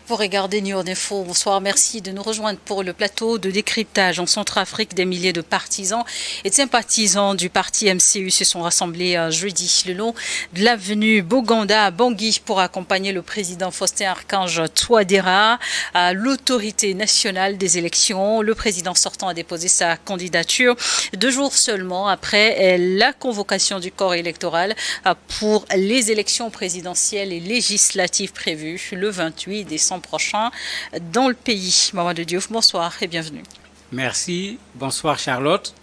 Vous regardez New York Info. Bonsoir, merci de nous rejoindre pour le plateau de décryptage. En Centrafrique, des milliers de partisans et de sympathisants du parti MCU se sont rassemblés jeudi le long de l'avenue Boganda à Bangui pour accompagner le président Faustin-Archange Touadéra à l'autorité nationale des élections. Le président sortant a déposé sa candidature 2 jours seulement après la convocation du corps électoral pour les élections présidentielles et législatives prévues le 28 décembre prochain dans le pays. Mamadou Diouf, bonsoir et bienvenue. Merci, bonsoir Charlotte.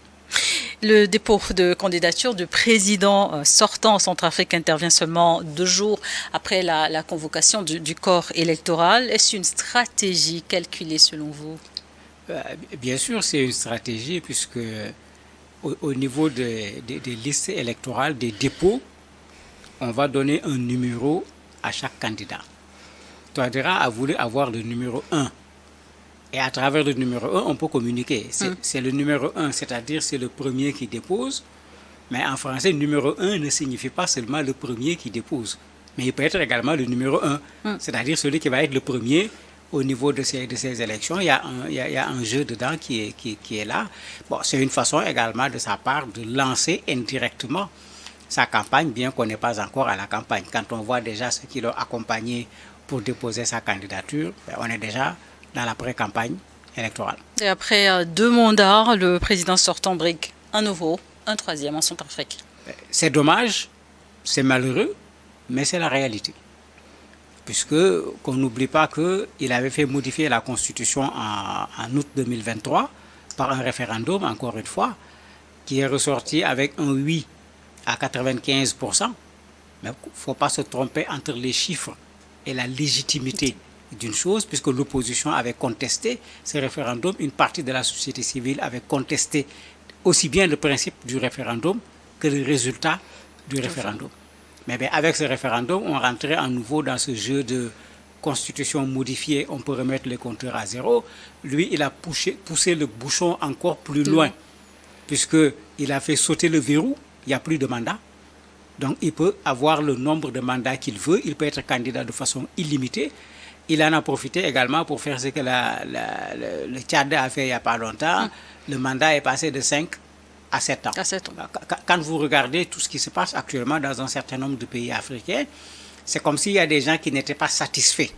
Le dépôt de candidature du président sortant en Centrafrique intervient seulement 2 jours après la convocation du corps électoral. Est-ce une stratégie calculée selon vous? Bien sûr, c'est une stratégie puisque au niveau des listes électorales, des dépôts, on va donner un numéro à chaque candidat. Touadéra a voulu avoir le numéro 1. Et à travers le numéro 1, on peut communiquer. C'est le numéro 1, c'est-à-dire c'est le premier qui dépose. Mais en français, numéro 1 ne signifie pas seulement le premier qui dépose. Mais il peut être également le numéro 1, c'est-à-dire celui qui va être le premier au niveau de ces élections. Il y a un jeu dedans qui est là. Bon, c'est une façon également de sa part de lancer indirectement sa campagne, bien qu'on n'est pas encore à la campagne. Quand on voit déjà ceux qui l'ont accompagné pour déposer sa candidature, on est déjà dans la pré-campagne électorale. Et après 2 mandats, le président sortant brigue un nouveau, un 3e en Centrafrique. C'est dommage, c'est malheureux, mais c'est la réalité. Puisque qu'on n'oublie pas qu'il avait fait modifier la Constitution en août 2023 par un référendum, encore une fois, qui est ressorti avec un oui à 95%. Mais il ne faut pas se tromper entre les chiffres et la légitimité d'une chose, puisque l'opposition avait contesté ce référendum, une partie de la société civile avait contesté aussi bien le principe du référendum que le résultat du référendum. Mais bien, avec ce référendum, on rentrait à nouveau dans ce jeu de constitution modifiée, on peut remettre les compteurs à zéro. Lui, il a poussé le bouchon encore plus loin, puisqu'il a fait sauter le verrou, il n'y a plus de mandat. Donc, il peut avoir le nombre de mandats qu'il veut, il peut être candidat de façon illimitée. Il en a profité également pour faire ce que le Tchad a fait il n'y a pas longtemps. Le mandat est passé de 5 à 7 ans. Quand vous regardez tout ce qui se passe actuellement dans un certain nombre de pays africains, c'est comme s'il y a des gens qui n'étaient pas satisfaits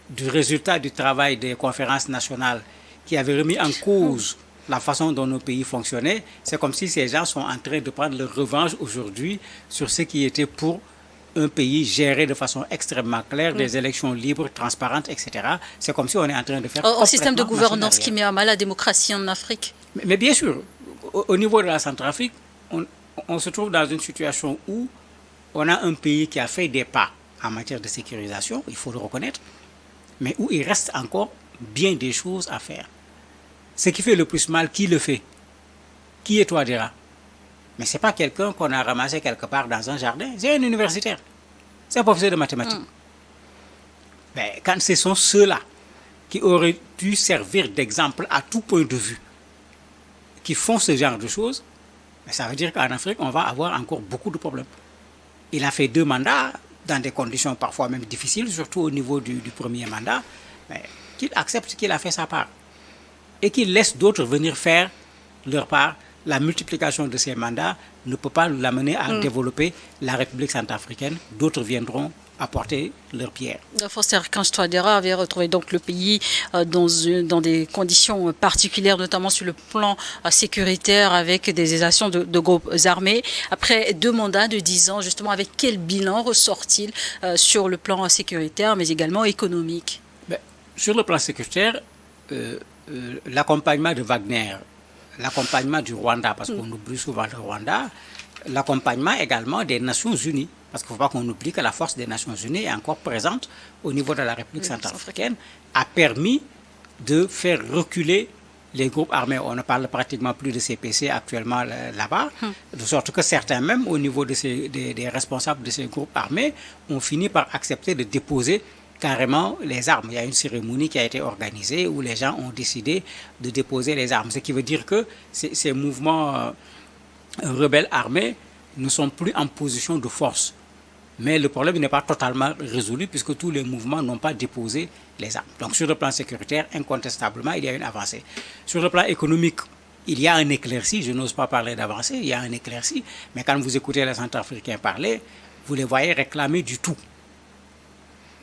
du résultat du travail des conférences nationales qui avaient remis en cause la façon dont nos pays fonctionnaient. C'est comme si ces gens sont en train de prendre leur revanche aujourd'hui sur ce qui était pour un pays géré de façon extrêmement claire, des élections libres, transparentes, etc. C'est comme si on est en train de faire un système de gouvernance qui met à mal la démocratie en Afrique. Mais bien sûr, au niveau de la Centrafrique, on se trouve dans une situation où on a un pays qui a fait des pas en matière de sécurisation, il faut le reconnaître, mais où il reste encore bien des choses à faire. Ce qui fait le plus mal, qui le fait? Qui est Touadéra? Mais ce n'est pas quelqu'un qu'on a ramassé quelque part dans un jardin, c'est un universitaire, c'est un professeur de mathématiques. Mais quand ce sont ceux-là qui auraient dû servir d'exemple à tout point de vue, qui font ce genre de choses, ça veut dire qu'en Afrique, on va avoir encore beaucoup de problèmes. Il a fait 2 mandats, dans des conditions parfois même difficiles, surtout au niveau du premier mandat, mais qu'il accepte qu'il a fait sa part et qu'il laisse d'autres venir faire leur part. La multiplication de ces mandats ne peut pas l'amener à développer la République centrafricaine. D'autres viendront apporter leur pierre. Faustin-Archange Touadéra avait retrouvé donc le pays dans des conditions particulières, notamment sur le plan sécuritaire, avec des actions de groupes armés. Après 2 mandats de 10 ans, justement, avec quel bilan ressort-il sur le plan sécuritaire, mais également économique? Sur le plan sécuritaire, l'accompagnement de Wagner, l'accompagnement du Rwanda, parce qu'on oublie souvent le Rwanda, l'accompagnement également des Nations Unies, parce qu'il ne faut pas qu'on oublie que la force des Nations Unies est encore présente au niveau de la République centrafricaine, a permis de faire reculer les groupes armés. On ne parle pratiquement plus de CPC actuellement là-bas, de sorte que certains même, au niveau des responsables de ces groupes armés, ont fini par accepter de déposer carrément les armes. Il y a une cérémonie qui a été organisée où les gens ont décidé de déposer les armes. Ce qui veut dire que ces mouvements rebelles armés ne sont plus en position de force. Mais le problème n'est pas totalement résolu puisque tous les mouvements n'ont pas déposé les armes. Donc sur le plan sécuritaire, incontestablement, il y a une avancée. Sur le plan économique, il y a un éclairci, je n'ose pas parler d'avancée, il y a un éclairci, mais quand vous écoutez les Centrafricains parler, vous les voyez réclamer du tout.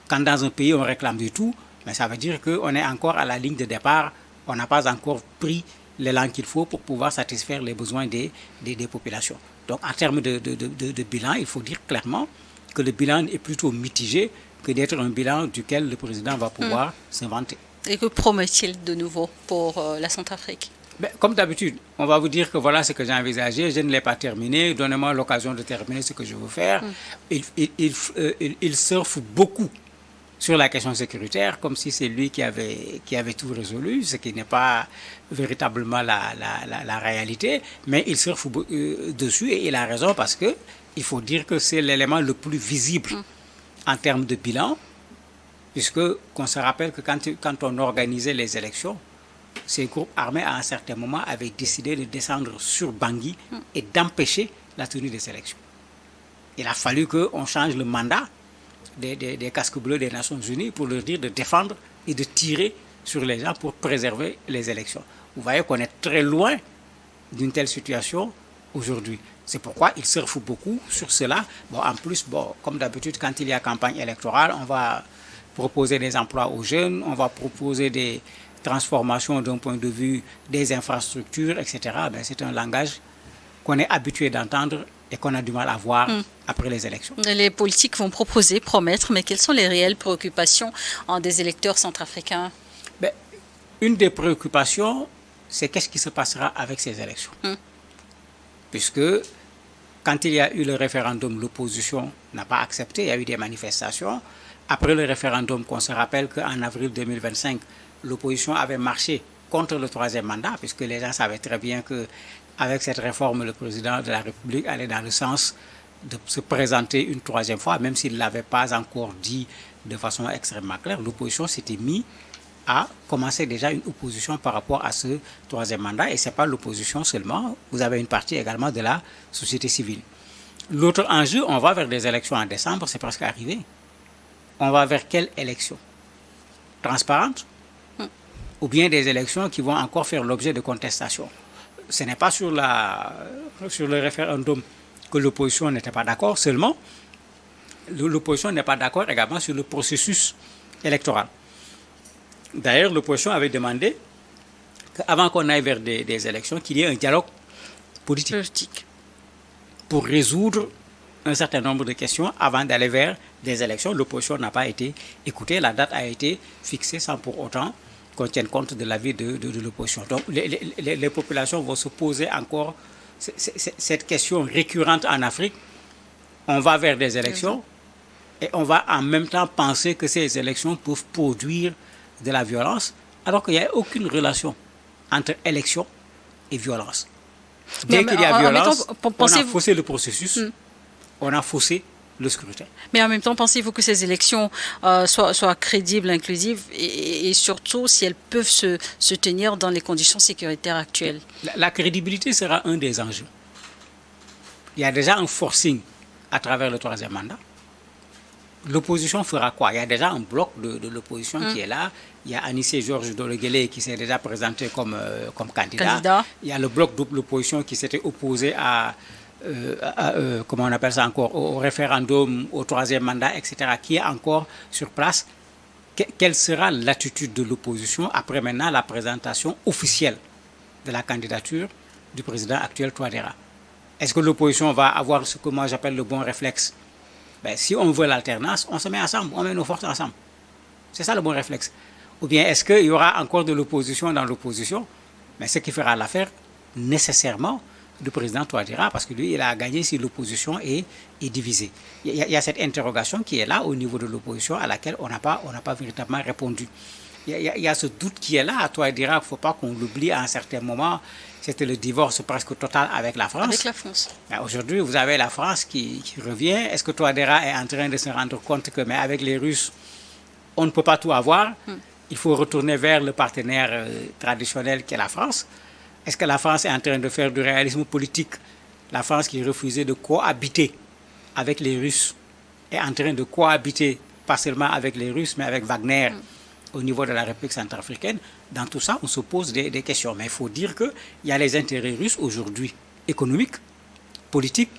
Quand dans un pays on réclame du tout, mais ça veut dire qu'on est encore à la ligne de départ, on n'a pas encore pris l'élan qu'il faut pour pouvoir satisfaire les besoins des populations. Donc en termes de bilan, il faut dire clairement que le bilan est plutôt mitigé que d'être un bilan duquel le président va pouvoir se vanter. Et que promet-il de nouveau pour la Centrafrique? Comme d'habitude, on va vous dire que voilà ce que j'ai envisagé, je ne l'ai pas terminé, donnez-moi l'occasion de terminer ce que je veux faire. Il surfe beaucoup sur la question sécuritaire, comme si c'est lui qui avait tout résolu, ce qui n'est pas véritablement la réalité, mais il surfe dessus et il a raison parce que il faut dire que c'est l'élément le plus visible en termes de bilan, puisque qu'on se rappelle que quand on organisait les élections, ces groupes armés à un certain moment avaient décidé de descendre sur Bangui et d'empêcher la tenue des élections. Il a fallu qu'on change le mandat des casques bleus des Nations Unies pour leur dire de défendre et de tirer sur les gens pour préserver les élections. Vous voyez qu'on est très loin d'une telle situation aujourd'hui. C'est pourquoi ils surfent beaucoup sur cela. En plus, comme d'habitude, quand il y a campagne électorale, on va proposer des emplois aux jeunes, on va proposer des transformations d'un point de vue des infrastructures, etc. C'est un langage qu'on est habitué d'entendre et qu'on a du mal à voir après les élections. Les politiques vont proposer, promettre, mais quelles sont les réelles préoccupations des électeurs centrafricains? Une des préoccupations, c'est qu'est-ce qui se passera avec ces élections. Puisque quand il y a eu le référendum, l'opposition n'a pas accepté, il y a eu des manifestations. Après le référendum, qu'on se rappelle qu'en avril 2025, l'opposition avait marché contre le troisième mandat, puisque les gens savaient très bien qu'avec cette réforme, le président de la République allait dans le sens de se présenter une troisième fois, même s'il ne l'avait pas encore dit de façon extrêmement claire. L'opposition s'était mise à commencer déjà une opposition par rapport à ce troisième mandat. Et ce n'est pas l'opposition seulement, vous avez une partie également de la société civile. L'autre enjeu, on va vers des élections en décembre, c'est presque arrivé. On va vers quelle élection? Transparente? Ou bien des élections qui vont encore faire l'objet de contestation? Ce n'est pas sur le référendum que l'opposition n'était pas d'accord, seulement l'opposition n'est pas d'accord également sur le processus électoral. D'ailleurs, l'opposition avait demandé qu'avant qu'on aille vers des élections, qu'il y ait un dialogue politique pour résoudre un certain nombre de questions avant d'aller vers des élections. L'opposition n'a pas été écoutée, la date a été fixée sans pour autant qu'on tienne compte de l'avis de l'opposition. Donc les populations vont se poser encore cette question récurrente en Afrique. On va vers des élections et on va en même temps penser que ces élections peuvent produire de la violence, alors qu'il n'y a aucune relation entre élection et violence. Dès qu'il y a violence, on a faussé le processus, on a faussé le scrutin. Mais en même temps, pensez-vous que ces élections soient crédibles, inclusives et surtout si elles peuvent se tenir dans les conditions sécuritaires actuelles? La crédibilité sera un des enjeux. Il y a déjà un forcing à travers le troisième mandat. L'opposition fera quoi? Il y a déjà un bloc de l'opposition qui est là. Il y a Anissé Georges Dologuélé qui s'est déjà présenté comme candidat. Il y a le bloc de l'opposition qui s'était opposé comment on appelle ça encore, au référendum, au troisième mandat, etc., qui est encore sur place. Quelle sera l'attitude de l'opposition après maintenant la présentation officielle de la candidature du président actuel Touadéra? Est-ce que l'opposition va avoir ce que moi j'appelle le bon réflexe? Si on veut l'alternance, on se met ensemble, on met nos forces ensemble. C'est ça le bon réflexe. Ou bien est-ce qu'il y aura encore de l'opposition dans l'opposition? Mais ce qui fera l'affaire, nécessairement, du président Touadéra, parce que lui, il a gagné si l'opposition est divisée. Il y a cette interrogation qui est là au niveau de l'opposition à laquelle on n'a pas véritablement répondu. Il y a ce doute qui est là à Touadéra, il ne faut pas qu'on l'oublie à un certain moment. C'était le divorce presque total avec la France. Avec la France. Aujourd'hui, vous avez la France qui revient. Est-ce que Touadéra est en train de se rendre compte que mais avec les Russes, on ne peut pas tout avoir? Il faut retourner vers le partenaire traditionnel qui est la France. Est-ce que la France est en train de faire du réalisme politique? La France qui refusait de cohabiter avec les Russes est en train de cohabiter, pas seulement avec les Russes, mais avec Wagner au niveau de la République centrafricaine. Dans tout ça, on se pose des questions. Mais il faut dire qu'il y a les intérêts russes aujourd'hui, économiques, politiques,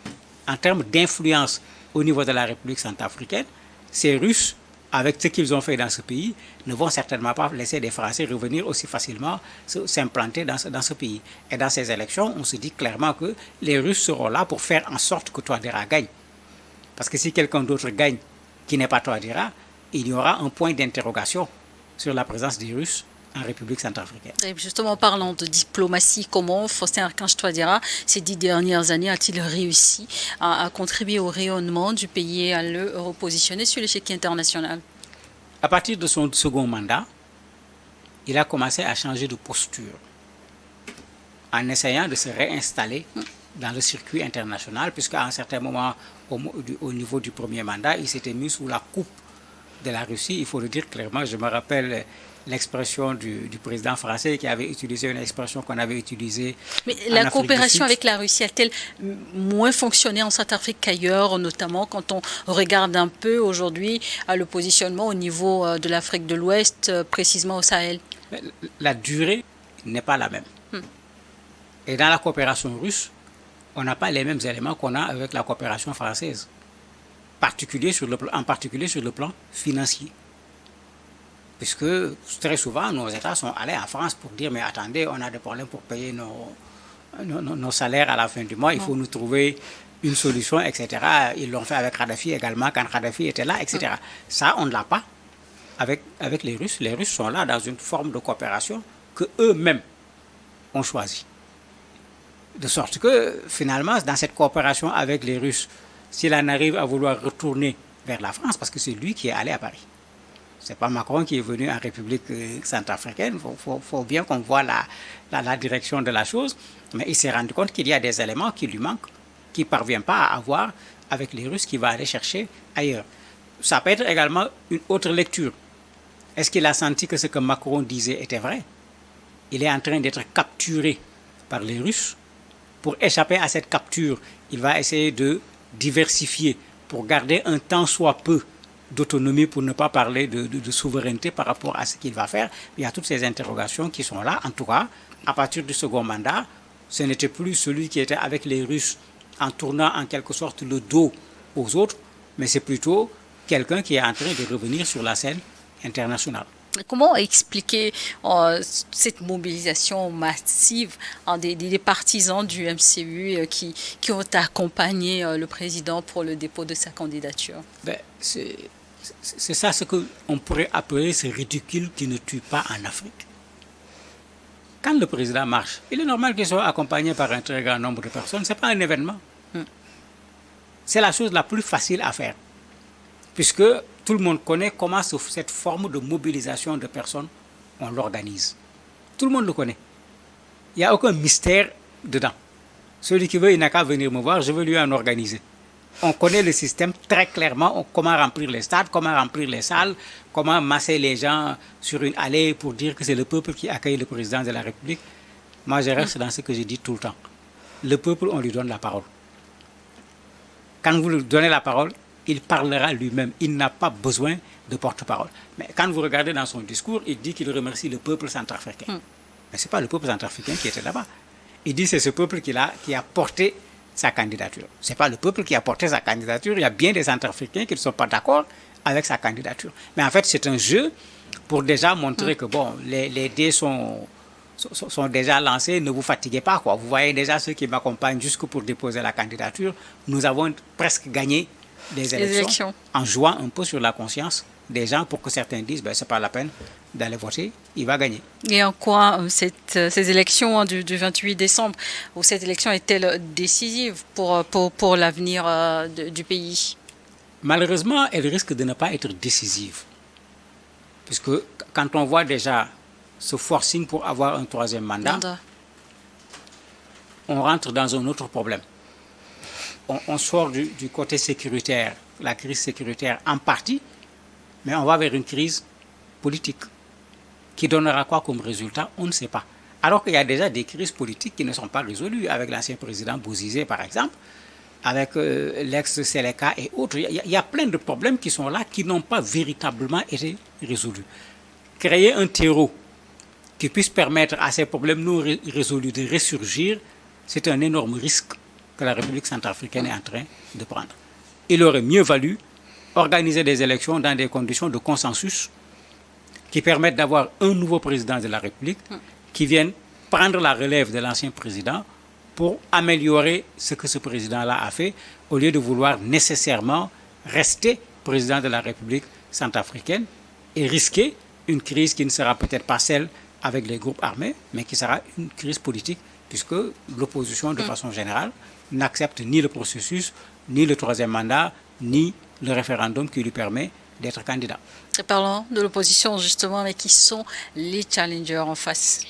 en termes d'influence au niveau de la République centrafricaine. Ces Russes, avec ce qu'ils ont fait dans ce pays, ne vont certainement pas laisser des Français revenir aussi facilement s'implanter dans ce pays. Et dans ces élections, on se dit clairement que les Russes seront là pour faire en sorte que Touadéra gagne. Parce que si quelqu'un d'autre gagne qui n'est pas Touadéra, il y aura un point d'interrogation sur la présence des Russes en République centrafricaine. Et justement, parlant de diplomatie, comment Faustin Archange Touadéra, ces 10 dernières années, a-t-il réussi à contribuer au rayonnement du pays et à le repositionner sur l'échiquier international? À partir de son second mandat, il a commencé à changer de posture en essayant de se réinstaller dans le circuit international, puisqu'à un certain moment, au niveau du premier mandat, il s'était mis sous la coupe de la Russie. Il faut le dire clairement, je me rappelle l'expression du président français qui avait utilisé une expression qu'on avait utilisée. Mais la coopération avec la Russie a-t-elle moins fonctionné en Centrafrique qu'ailleurs, notamment quand on regarde un peu aujourd'hui le positionnement au niveau de l'Afrique de l'Ouest, précisément au Sahel? La durée n'est pas la même. Et dans la coopération russe, on n'a pas les mêmes éléments qu'on a avec la coopération française, en particulier sur le plan financier. Puisque très souvent, nos États sont allés en France pour dire « mais attendez, on a des problèmes pour payer nos salaires à la fin du mois, il faut nous trouver une solution, etc. » Ils l'ont fait avec Kadhafi également, quand Kadhafi était là, etc. Ça, on ne l'a pas avec les Russes. Les Russes sont là dans une forme de coopération qu'eux-mêmes ont choisie. De sorte que, finalement, dans cette coopération avec les Russes, s'il en arrive à vouloir retourner vers la France, parce que c'est lui qui est allé à Paris. Ce n'est pas Macron qui est venu en République centrafricaine. Il faut bien qu'on voit la direction de la chose. Mais il s'est rendu compte qu'il y a des éléments qui lui manquent, qu'il ne parvient pas à avoir avec les Russes, qu'il va aller chercher ailleurs. Ça peut être également une autre lecture. Est-ce qu'il a senti que ce que Macron disait était vrai? Il est en train d'être capturé par les Russes. Pour échapper à cette capture, il va essayer de diversifier pour garder un tant soit peu d'autonomie, pour ne pas parler de souveraineté par rapport à ce qu'il va faire. Il y a toutes ces interrogations qui sont là. En tout cas, à partir du second mandat, ce n'était plus celui qui était avec les Russes en tournant en quelque sorte le dos aux autres, mais c'est plutôt quelqu'un qui est en train de revenir sur la scène internationale. Comment expliquer cette mobilisation massive des partisans du MCU qui ont accompagné le président pour le dépôt de sa candidature? C'est ça ce qu'on pourrait appeler ce ridicule qui ne tue pas en Afrique. Quand le président marche, il est normal qu'il soit accompagné par un très grand nombre de personnes. Ce n'est pas un événement. C'est la chose la plus facile à faire. Puisque tout le monde connaît comment cette forme de mobilisation de personnes, on l'organise. Tout le monde le connaît. Il n'y a aucun mystère dedans. Celui qui veut, il n'a qu'à venir me voir, je veux lui en organiser. On connaît le système très clairement, comment remplir les stades, comment remplir les salles, comment masser les gens sur une allée pour dire que c'est le peuple qui accueille le président de la République. Moi, je reste dans ce que je dis tout le temps. Le peuple, on lui donne la parole. Quand vous lui donnez la parole, il parlera lui-même. Il n'a pas besoin de porte-parole. Mais quand vous regardez dans son discours, il dit qu'il remercie le peuple centrafricain. Mais ce n'est pas le peuple centrafricain qui était là-bas. Il dit que c'est ce peuple qui a porté sa candidature. Ce n'est pas le peuple qui a porté sa candidature. Il y a bien des Centrafricains qui ne sont pas d'accord avec sa candidature. Mais en fait, c'est un jeu pour déjà montrer que bon, les dés sont déjà lancés. Ne vous fatiguez pas, quoi. Vous voyez déjà ceux qui m'accompagnent jusque pour déposer la candidature. Nous avons presque gagné les élections en jouant un peu sur la conscience des gens pour que certains disent ce n'est pas la peine d'aller voter, il va gagner. Et en quoi ces élections du 28 décembre, où cette élection est-elle décisive pour l'avenir du pays? Malheureusement, elle risque de ne pas être décisive. Puisque quand on voit déjà ce forcing pour avoir un troisième mandat, on rentre dans un autre problème. On sort du côté sécuritaire, la crise sécuritaire en partie, mais on va vers une crise politique qui donnera quoi comme résultat, on ne sait pas. Alors qu'il y a déjà des crises politiques qui ne sont pas résolues. Avec l'ancien président Bozizé, par exemple, avec l'ex-Seleka et autres. Il y a plein de problèmes qui sont là, qui n'ont pas véritablement été résolus. Créer un terreau qui puisse permettre à ces problèmes non résolus de ressurgir, c'est un énorme risque que la République centrafricaine est en train de prendre. Il aurait mieux valu organiser des élections dans des conditions de consensus qui permettent d'avoir un nouveau président de la République qui vienne prendre la relève de l'ancien président pour améliorer ce que ce président-là a fait, au lieu de vouloir nécessairement rester président de la République centrafricaine et risquer une crise qui ne sera peut-être pas celle avec les groupes armés, mais qui sera une crise politique, puisque l'opposition, de façon générale, n'accepte ni le processus, ni le troisième mandat, ni le référendum qui lui permet d'être candidat. Et parlons de l'opposition, justement, mais qui sont les challengers en face?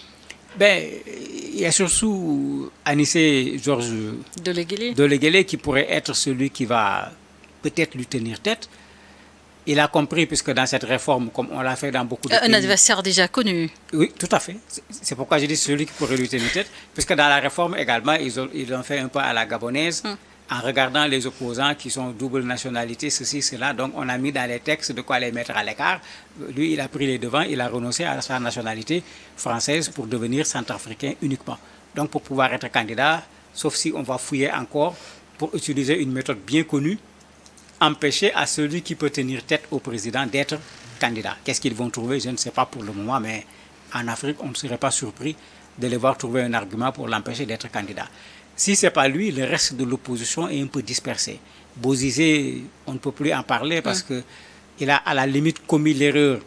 Il y a surtout Anissé Georges Deleguélé qui pourrait être celui qui va peut-être lui tenir tête. Il a compris, puisque dans cette réforme, comme on l'a fait dans beaucoup de pays... Un adversaire déjà connu. Oui, tout à fait. C'est pourquoi je dis celui qui pourrait lui tenir tête, puisque dans la réforme également, ils ont fait un pas à la gabonaise, en regardant les opposants qui sont double nationalité, ceci, cela. Donc on a mis dans les textes de quoi les mettre à l'écart. Lui, il a pris les devants, il a renoncé à sa nationalité française pour devenir centrafricain uniquement. Donc pour pouvoir être candidat, sauf si on va fouiller encore, pour utiliser une méthode bien connue, empêcher à celui qui peut tenir tête au président d'être candidat. Qu'est-ce qu'ils vont trouver? Je ne sais pas pour le moment, mais en Afrique, on ne serait pas surpris de les voir trouver un argument pour l'empêcher d'être candidat. Si ce n'est pas lui, le reste de l'opposition est un peu dispersé. Bozizé, on ne peut plus en parler parce qu'il a à la limite commis l'erreur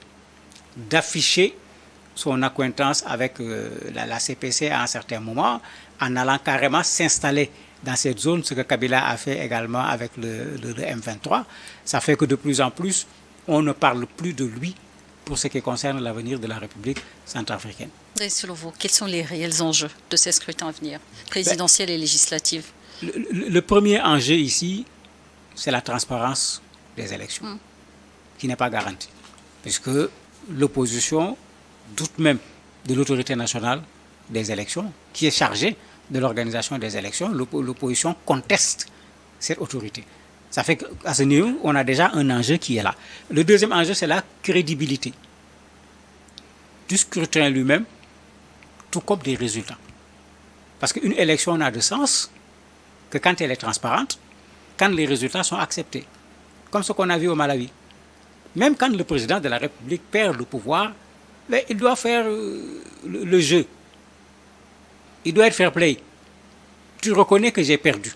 d'afficher son acquaintance avec la CPC à un certain moment, en allant carrément s'installer dans cette zone, ce que Kabila a fait également avec le M23. Ça fait que de plus en plus, on ne parle plus de lui pour ce qui concerne l'avenir de la République centrafricaine. Et selon vous, quels sont les réels enjeux de ces scrutins à venir, présidentiels et législatifs? Le premier enjeu ici, c'est la transparence des élections, qui n'est pas garantie. Puisque l'opposition doute même de l'autorité nationale des élections, qui est chargée de l'organisation des élections. L'opposition conteste cette autorité. Ça fait qu'à ce niveau, on a déjà un enjeu qui est là. Le deuxième enjeu, c'est la crédibilité du scrutin lui-même, tout comme des résultats. Parce qu'une élection n'a de sens que quand elle est transparente, quand les résultats sont acceptés. Comme ce qu'on a vu au Malawi. Même quand le président de la République perd le pouvoir, il doit faire le jeu. Il doit être fair play. Tu reconnais que j'ai perdu.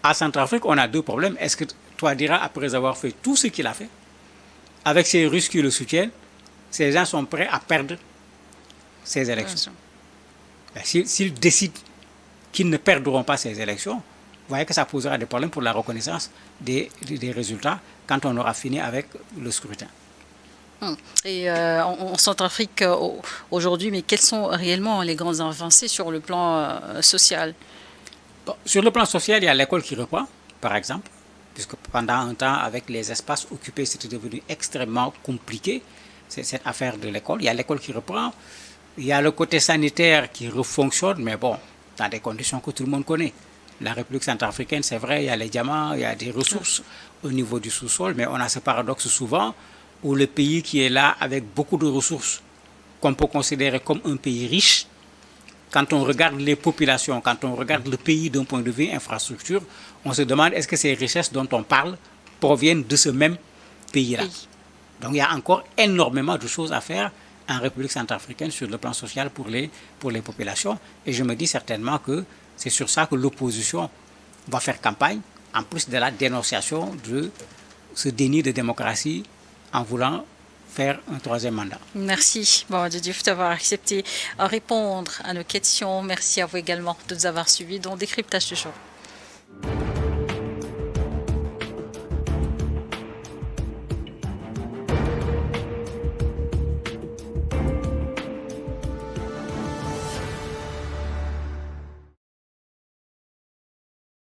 À Centrafrique, on a deux problèmes. Est-ce que Touadéra, après avoir fait tout ce qu'il a fait, avec ces Russes qui le soutiennent, ces gens sont prêts à perdre ces élections? S'ils décident qu'ils ne perdront pas ces élections, vous voyez que ça posera des problèmes pour la reconnaissance des résultats quand on aura fini avec le scrutin. Et en Centrafrique aujourd'hui, mais quelles sont réellement les grandes avancées sur le plan social? Sur le plan social, il y a l'école qui reprend, par exemple, puisque pendant un temps, avec les espaces occupés, c'était devenu extrêmement compliqué, cette affaire de l'école. Il y a l'école qui reprend, il y a le côté sanitaire qui refonctionne, mais bon, dans des conditions que tout le monde connaît. La République centrafricaine, c'est vrai, il y a les diamants, il y a des ressources au niveau du sous-sol, mais on a ce paradoxe souvent où le pays qui est là avec beaucoup de ressources, qu'on peut considérer comme un pays riche, quand on regarde les populations, quand on regarde le pays d'un point de vue infrastructure, on se demande est-ce que ces richesses dont on parle proviennent de ce même pays-là. Oui. Donc il y a encore énormément de choses à faire en République centrafricaine sur le plan social pour les populations. Et je me dis certainement que c'est sur ça que l'opposition va faire campagne, en plus de la dénonciation de ce déni de démocratie en voulant faire un troisième mandat. Merci, Mamadou Diouf, d'avoir accepté de répondre à nos questions. Merci à vous également de nous avoir suivis dans Décryptage du jour.